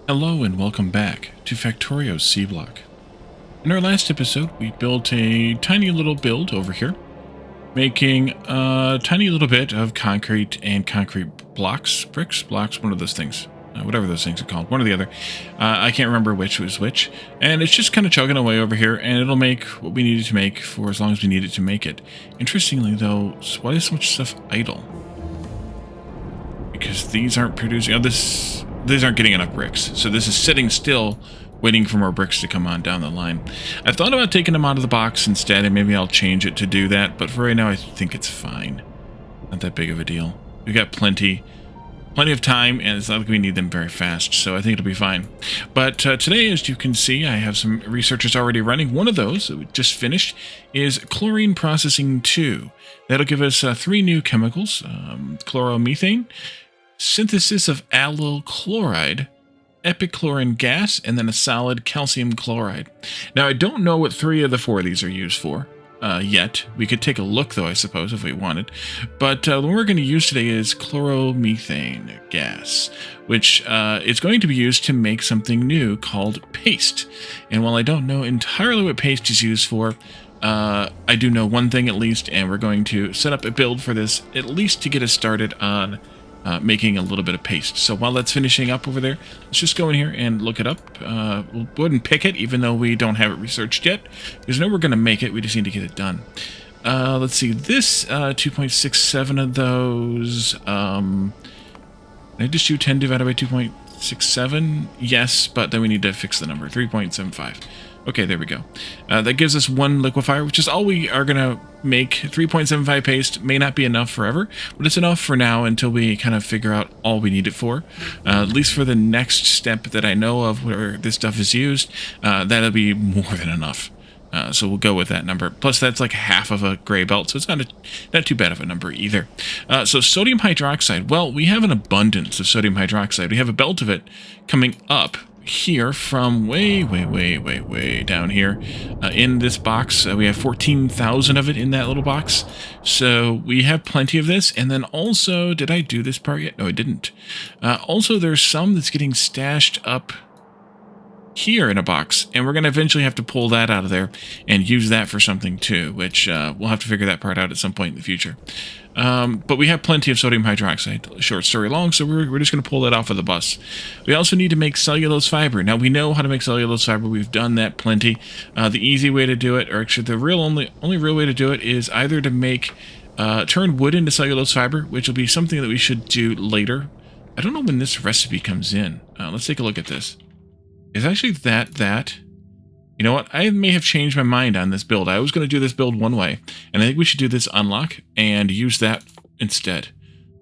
Hello and welcome back to Factorio's C block. In our last episode, we built a tiny little build over here, making a tiny little bit of concrete and concrete blocks, bricks, blocks, one of those things, whatever those things are called, one or the other. I can't remember which was which, and it's just kind of chugging away over here, and it'll make what we needed to make for as long as we need it to make it. Interestingly though, why is so much stuff idle? Because these aren't producing, these aren't getting enough bricks. So this is sitting still, waiting for more bricks to come on down the line. I've thought about taking them out of the box instead, and maybe I'll change it to do that, but for right now I think it's fine. Not that big of a deal. We've got plenty of time, and it's not like we need them very fast, so I think it'll be fine. But today, as you can see, I have some researchers already running. One of those that we just finished is chlorine processing 2. That'll give us 3 new chemicals: chloromethane, synthesis of allyl chloride, epichlorine gas, and then a solid calcium chloride. Now, I don't know what 3 of the 4 of these are used for yet. We could take a look, though, I suppose, if we wanted. But the one we're going to use today is chloromethane gas, which is going to be used to make something new called paste. And while I don't know entirely what paste is used for, I do know one thing at least, and we're going to set up a build for this, at least to get us started on making a little bit of paste. So while that's finishing up over there, let's just go in here and look it up. We'll go ahead and pick it, even though we don't have it researched yet, because we know we're going to make it. We just need to get it done. Let's see, this 2.67 of those, I just do 10 divided by 2.67? Yes, but then we need to fix the number, 3.75. Okay, there we go. That gives us 1 liquefier, which is all we are going to make. 3.75 paste may not be enough forever, but it's enough for now until we kind of figure out all we need it for. At least for the next step that I know of where this stuff is used, that'll be more than enough. So we'll go with that number. Plus, that's like half of a gray belt, so it's not too bad of a number either. So sodium hydroxide. Well, we have an abundance of sodium hydroxide. We have a belt of it coming up here from way down here in this box. We have 14,000 of it in that little box, so we have plenty of this. And then also, did I do this part yet? No, I didn't. Also, there's some that's getting stashed up here in a box, and we're going to eventually have to pull that out of there and use that for something too, which we'll have to figure that part out at some point in the future. But we have plenty of sodium hydroxide, short story long, so we're just going to pull that off of the bus. We also need to make cellulose fiber. Now, we know how to make cellulose fiber. We've done that plenty. The easy way to do it, or actually the only real way to do it, is either to make turn wood into cellulose fiber, which will be something that we should do later. I don't know when this recipe comes in. Let's take a look at this. It's actually that. You know what? I may have changed my mind on this build. I was going to do this build one way, and I think we should do this unlock and use that instead.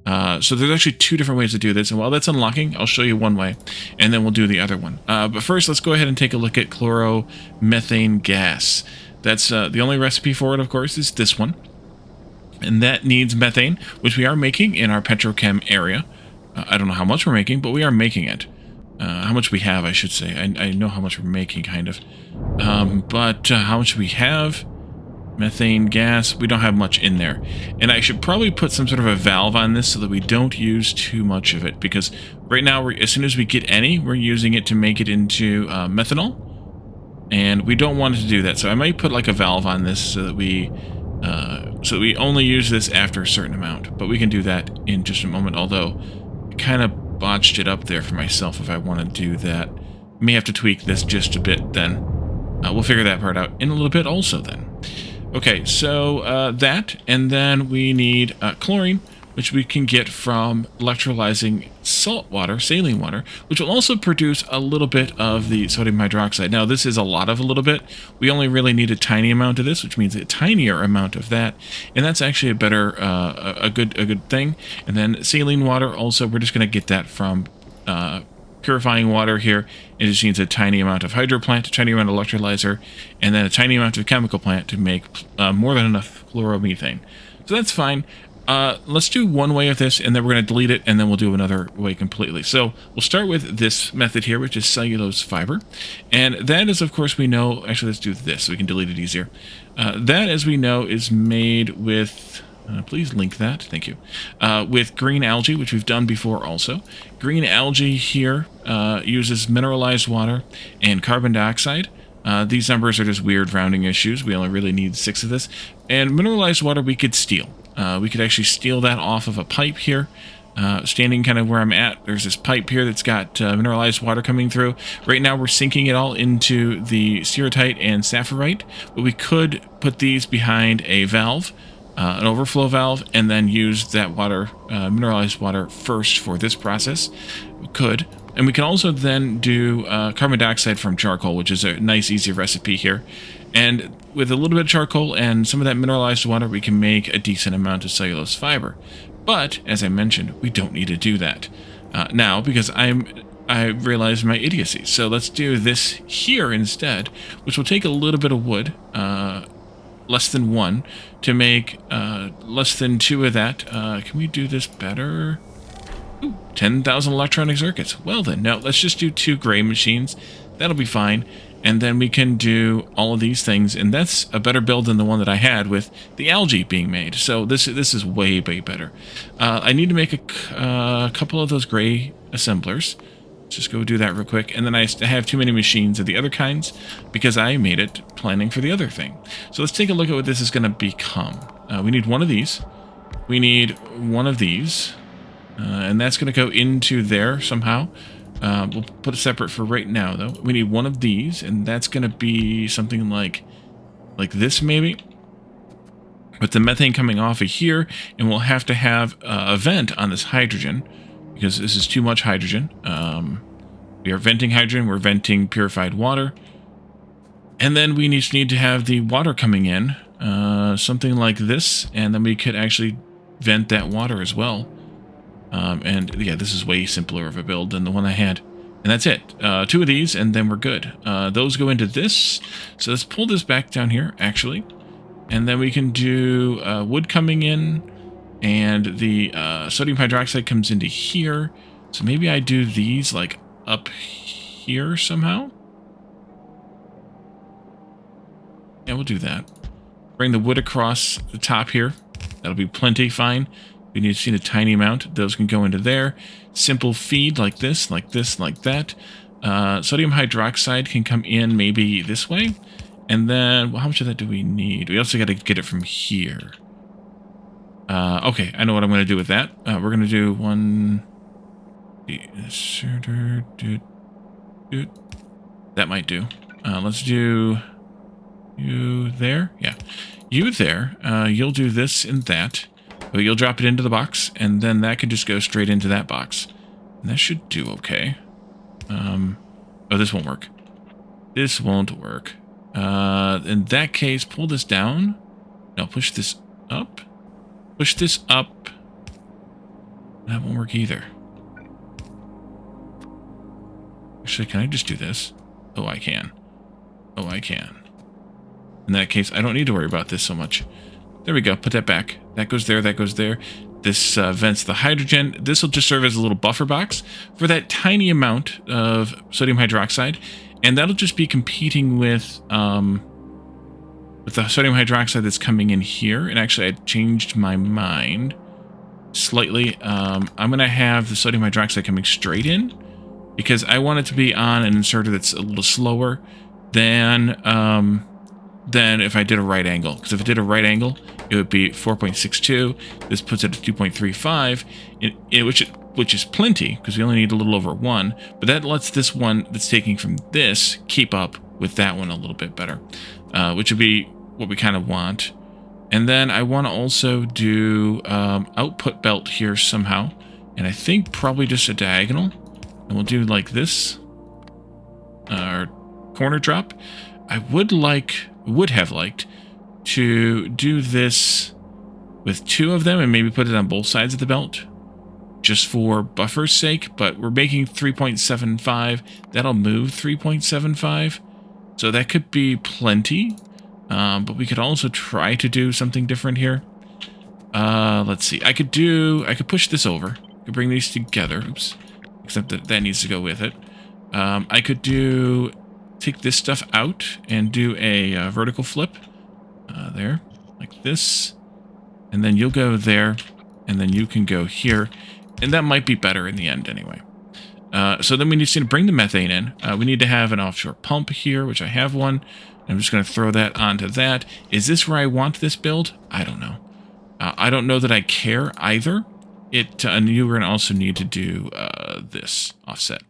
So there's actually 2 different ways to do this, and while that's unlocking, I'll show you one way, and then we'll do the other one. But first, let's go ahead and take a look at chloromethane gas. That's the only recipe for it, of course, is this one. And that needs methane, which we are making in our petrochem area. I don't know how much we're making, but we are making it. How much we have, I should say. I know how much we're making, kind of. But how much we have? Methane gas, we don't have much in there. And I should probably put some sort of a valve on this so that we don't use too much of it. Because right now, as soon as we get any, we're using it to make it into methanol. And we don't want it to do that. So I might put like a valve on this so that we only use this after a certain amount. But we can do that in just a moment, although I kind of botched it up there for myself if I want to do that. May have to tweak this just a bit then. We'll figure that part out in a little bit also then. Okay, so that, and then we need chlorine, which we can get from electrolyzing salt water, saline water, which will also produce a little bit of the sodium hydroxide. Now, this is a lot of a little bit. We only really need a tiny amount of this, which means a tinier amount of that, and that's actually a better, a good thing. And then saline water, also, we're just going to get that from purifying water here. It just needs a tiny amount of hydro plant, a tiny amount of electrolyzer, and then a tiny amount of chemical plant to make more than enough chloromethane. So that's fine. Let's do one way of this, and then we're going to delete it, and then we'll do another way completely. So we'll start with this method here, which is cellulose fiber. And that is, of course, we know... Actually, let's do this so we can delete it easier. That, as we know, is made with... Please link that. Thank you. With green algae, which we've done before also. Green algae here uses mineralized water and carbon dioxide. These numbers are just weird rounding issues. We only really need 6 of this. And mineralized water we could steal. We could actually steal that off of a pipe here. Standing kind of where I'm at, there's this pipe here that's got mineralized water coming through. Right now we're sinking it all into the ceratite and sapphirite, but we could put these behind a valve, an overflow valve, and then use that water, mineralized water, first for this process. We could. And we can also then do carbon dioxide from charcoal, which is a nice, easy recipe here. And with a little bit of charcoal and some of that mineralized water, we can make a decent amount of cellulose fiber. But, as I mentioned, we don't need to do that now because I realized my idiocy. So let's do this here instead, which will take a little bit of wood, less than 1, to make less than 2 of that. Can we do this better? 10,000 electronic circuits. Well then, no, let's just do 2 gray machines. That'll be fine. And then we can do all of these things, and that's a better build than the one that I had with the algae being made. So this is way better. I need to make a couple of those gray assemblers. Let's just go do that real quick. And then I have too many machines of the other kinds because I made it planning for the other thing. So let's take a look at what this is going to become. We need one of these. We need one of these. And that's going to go into there somehow. We'll put it separate for right now, though. We need one of these, and that's going to be something like this, maybe. With the methane coming off of here, and we'll have to have a vent on this hydrogen, because this is too much hydrogen. We are venting hydrogen, we're venting purified water. And then we need to have the water coming in, something like this, and then we could actually vent that water as well. And yeah, this is way simpler of a build than the one I had. And that's it. 2 of these, and then we're good. Those go into this. So let's pull this back down here, actually. And then we can do wood coming in, and the sodium hydroxide comes into here. So maybe I do these, like, up here somehow? Yeah, we'll do that. Bring the wood across the top here. That'll be plenty fine. We need to see a tiny amount. Those can go into there. Simple feed like this, like this, like that. Sodium hydroxide can come in maybe this way. And then, well, how much of that do we need? We also got to get it from here. Okay, I know what I'm going to do with that. We're going to do one... That might do. Let's do... You there? Yeah. You there. You'll do this and that. But you'll drop it into the box, and then that can just go straight into that box. And that should do okay. Oh, this won't work. This won't work. In that case, pull this down. No, push this up. Push this up. That won't work either. Actually, can I just do this? Oh, I can. Oh, I can. In that case, I don't need to worry about this so much. There we go. Put that back. That goes there. That goes there. This vents the hydrogen. This will just serve as a little buffer box for that tiny amount of sodium hydroxide. And that'll just be competing with the sodium hydroxide that's coming in here. And actually, I changed my mind slightly. I'm going to have the sodium hydroxide coming straight in because I want it to be on an inserter that's a little slower than if I did a right angle. Because if I did a right angle, it would be 4.62. This puts it at 2.35, which is plenty, because we only need a little over 1. But that lets this one that's taking from this keep up with that one a little bit better, which would be what we kind of want. And then I want to also do output belt here somehow. And I think probably just a diagonal. And we'll do like this. Corner drop. I would have liked to do this with 2 of them and maybe put it on both sides of the belt just for buffer's sake, but we're making 3.75. That'll move 3.75. So that could be plenty, but we could also try to do something different here. Let's see. I could push this over. I could bring these together. Oops. Except that needs to go with it. I could take this stuff out and do a vertical flip there, like this. And then you'll go there, and then you can go here. And that might be better in the end anyway. So then we need to bring the methane in. We need to have an offshore pump here, which I have one. I'm just going to throw that onto that. Is this where I want this build? I don't know. I don't know that I care either. And you're going to also need to do this offset.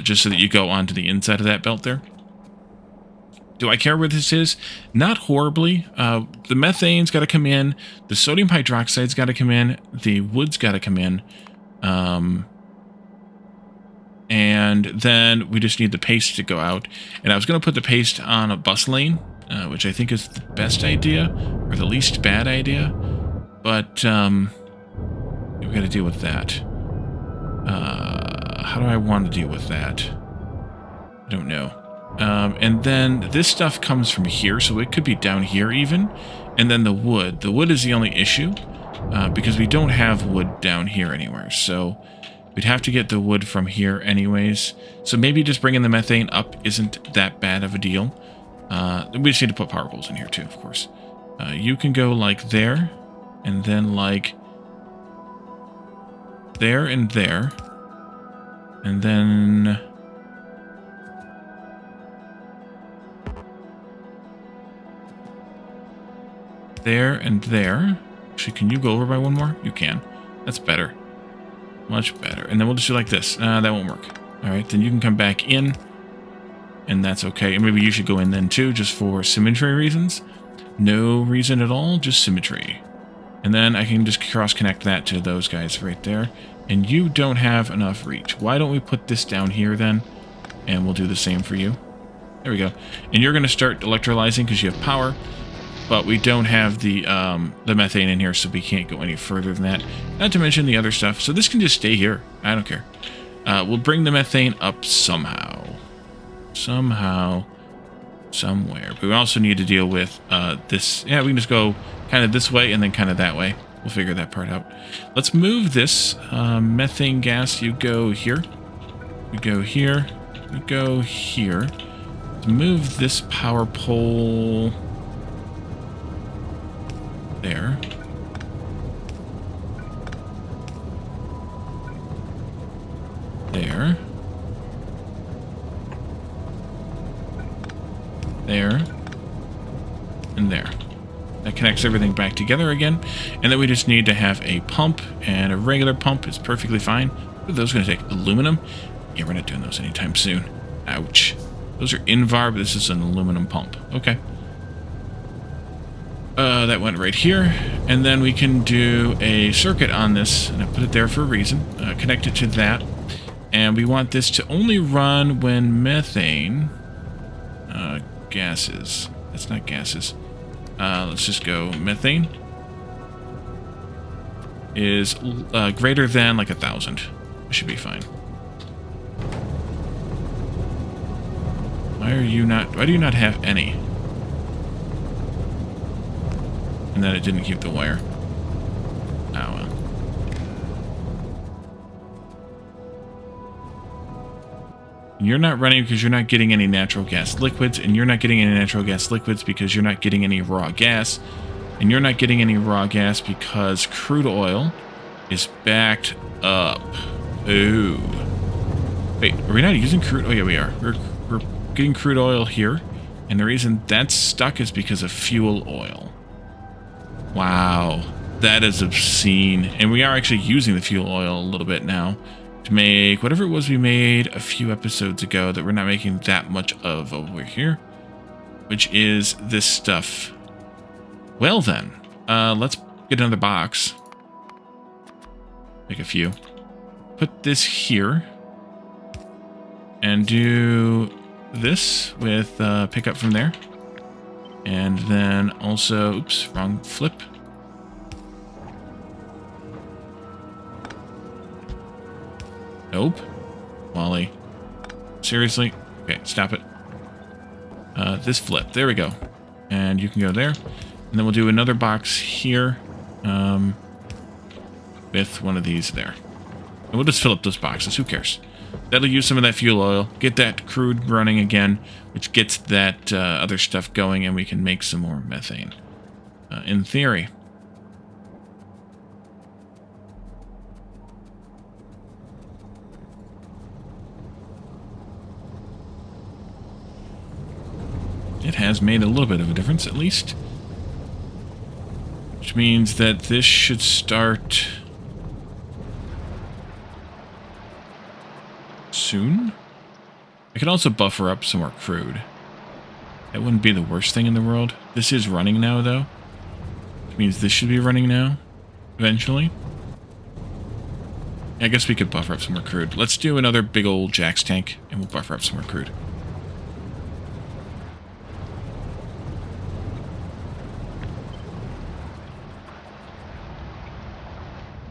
Just so that you go onto the inside of that belt there. Do I care where this is? Not horribly. The methane's got to come in. The sodium hydroxide's got to come in. The wood's got to come in. And then we just need the paste to go out. And I was going to put the paste on a bus lane, which I think is the best idea, or the least bad idea. But we've got to deal with that. How do I want to deal with that? I don't know. And then this stuff comes from here, so it could be down here even. And then the wood. The wood is the only issue, because we don't have wood down here anywhere. So we'd have to get the wood from here anyways. So maybe just bringing the methane up isn't that bad of a deal. We just need to put power poles in here too, of course. You can go like there, and then like there and there. And then there and there. Actually, can you go over by one more? You can. That's better. Much better. And then we'll just do like this. That won't work. Alright, then you can come back in. And that's okay. And maybe you should go in then too, just for symmetry reasons. No reason at all, just symmetry. And then I can just cross-connect that to those guys right there. And you don't have enough reach. Why don't we put this down here then? And we'll do the same for you. There we go. And you're going to start electrolyzing because you have power. But we don't have the methane in here, so we can't go any further than that. Not to mention the other stuff. So this can just stay here. I don't care. We'll bring the methane up somehow. Somehow. Somewhere. But we also need to deal with this. Yeah, we can just go kind of this way and then kind of that way. We'll figure that part out. Let's move this methane gas. You go here. We go here. We go here. Let's move this power pole there. There. There. And there. That connects everything back together again. And then we just need to have a pump, and a regular pump is perfectly fine. What are those going to take? Aluminum? Yeah, we're not doing those anytime soon. Ouch. Those are Invar, but this is an aluminum pump. Okay. That went right here. And then we can do a circuit on this, and I put it there for a reason. Connect it to that. And we want this to only run when methane gases. That's not gases. Let's just go methane is greater than like 1,000. It should be fine. Why do you not have any? And then it didn't keep the wire. Oh well. You're not running because you're not getting any natural gas liquids, and you're not getting any natural gas liquids because you're not getting any raw gas, and you're not getting any raw gas because crude oil is backed up. Ooh. Wait, are we not using crude? Oh yeah, we are. We're getting crude oil here, and the reason that's stuck is because of fuel oil. Wow, that is obscene. And we are actually using the fuel oil a little bit now to make whatever it was we made a few episodes ago that we're not making that much of over here, which is this stuff. Well then, let's get another box. Make a few. Put this here. And do this with pick up from there. And then also, oops, wrong flip. Nope. Wally. Seriously? Okay, stop it. This flip. There we go. And you can go there. And then we'll do another box here. With one of these there. And we'll just fill up those boxes. Who cares? That'll use some of that fuel oil. Get that crude running again, which gets that other stuff going, and we can make some more methane. In theory. It has made a little bit of a difference, at least. Which means that this should start soon. I could also buffer up some more crude. That wouldn't be the worst thing in the world. This is running now, though. Which means this should be running now, eventually. I guess we could buffer up some more crude. Let's do another big old Jax tank, and we'll buffer up some more crude.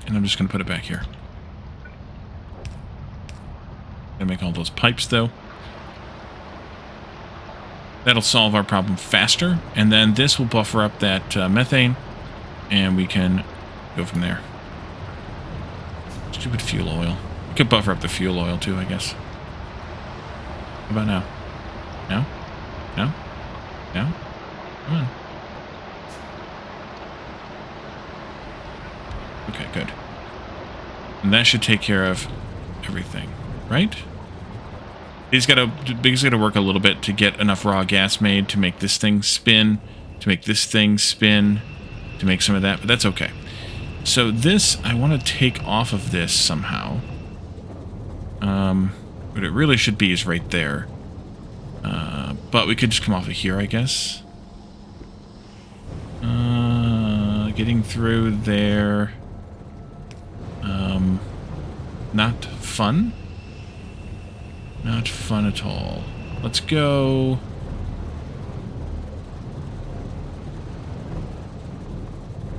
And I'm just going to put it back here. Gonna make all those pipes, though. That'll solve our problem faster, and then this will buffer up that methane, and we can go from there. Stupid fuel oil. We could buffer up the fuel oil, too, I guess. How about now? No? No? No? Come on. Okay, good. And that should take care of everything, right? He's got to work a little bit to get enough raw gas made to make this thing spin, to make this thing spin, to make some of that, but that's okay. So this, I want to take off of this somehow. What it really should be is right there. But we could just come off of here, I guess. Getting through there. Not fun. Not fun at all. Let's go.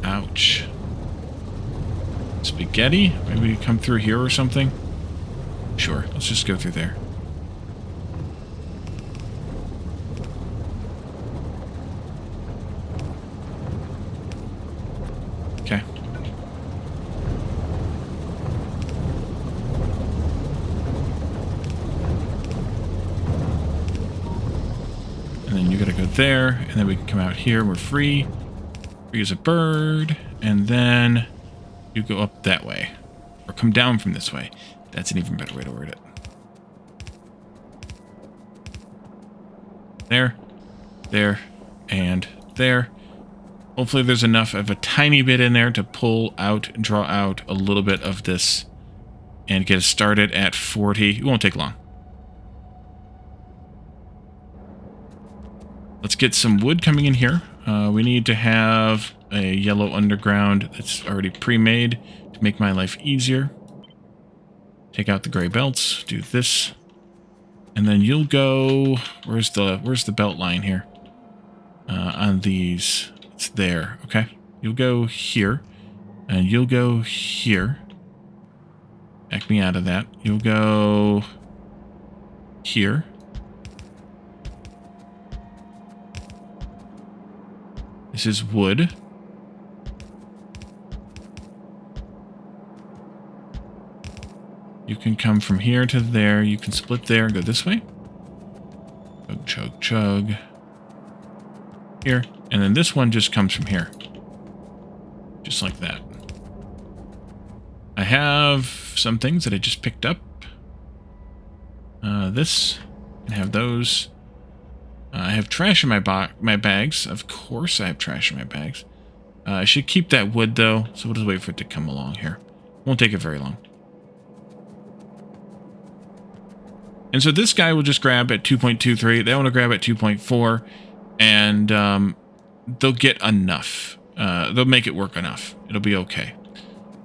Ouch. Spaghetti? Maybe we come through here or something? Sure, let's just go through there. Okay. And then you gotta go there, and then we can come out here, we're free. Free as a bird, and then you go up that way. Or come down from this way. That's an even better way to word it. There, there, and there. Hopefully there's enough of a tiny bit in there to pull out, draw out a little bit of this and get us started at 40. It won't take long. Let's get some wood coming in here. We need to have a yellow underground that's already pre-made to make my life easier. Take out the gray belts, do this, and then you'll go. Where's the belt line here? On these, it's there. Okay, you'll go here, and you'll go here. Back me out of that. You'll go here. This is wood. You can come from here to there. You can split there and go this way. Chug, chug, chug. Here. And then this one just comes from here. Just like that. I have some things that I just picked up. This. And have those. I have trash in my bags. Of course I have trash in my bags. I should keep that wood, though. So we'll just wait for it to come along here. Won't take it very long. And so this guy will just grab at 2.23. They want to grab at 2.4. And they'll get enough. They'll make it work enough. It'll be okay.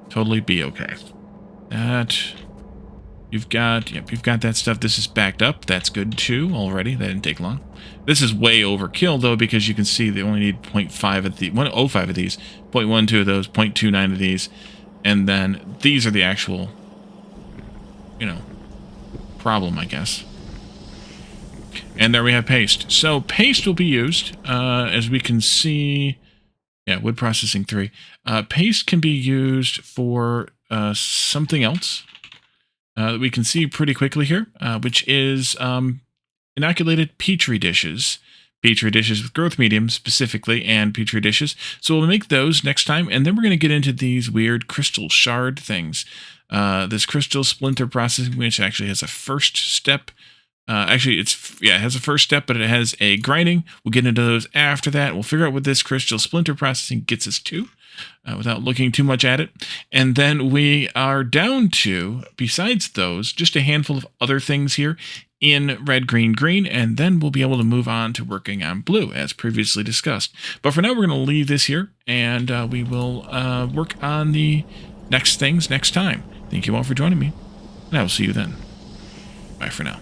Totally be okay. That... You've got that stuff. This is backed up. That's good too already. That didn't take long. This is way overkill though, because you can see they only need 0.5 of the 1.05 of these, 0.12 of those, 0.29 of these, and then these are the actual, problem, I guess. And there we have paste. So paste will be used, as we can see. Yeah, wood processing 3. Paste can be used for something else. That we can see pretty quickly here, which is inoculated petri dishes. Petri dishes with growth medium specifically, and petri dishes. So we'll make those next time, and then we're going to get into these weird crystal shard things. This crystal splinter processing, which actually has a first step Actually, it has a first step, but it has a grinding. We'll get into those after that. We'll figure out what this crystal splinter processing gets us to without looking too much at it. And then we are down to, besides those, just a handful of other things here in red, green, green, and then we'll be able to move on to working on blue, as previously discussed. But for now, we're going to leave this here, and we will work on the next things next time. Thank you all for joining me, and I will see you then. Bye for now.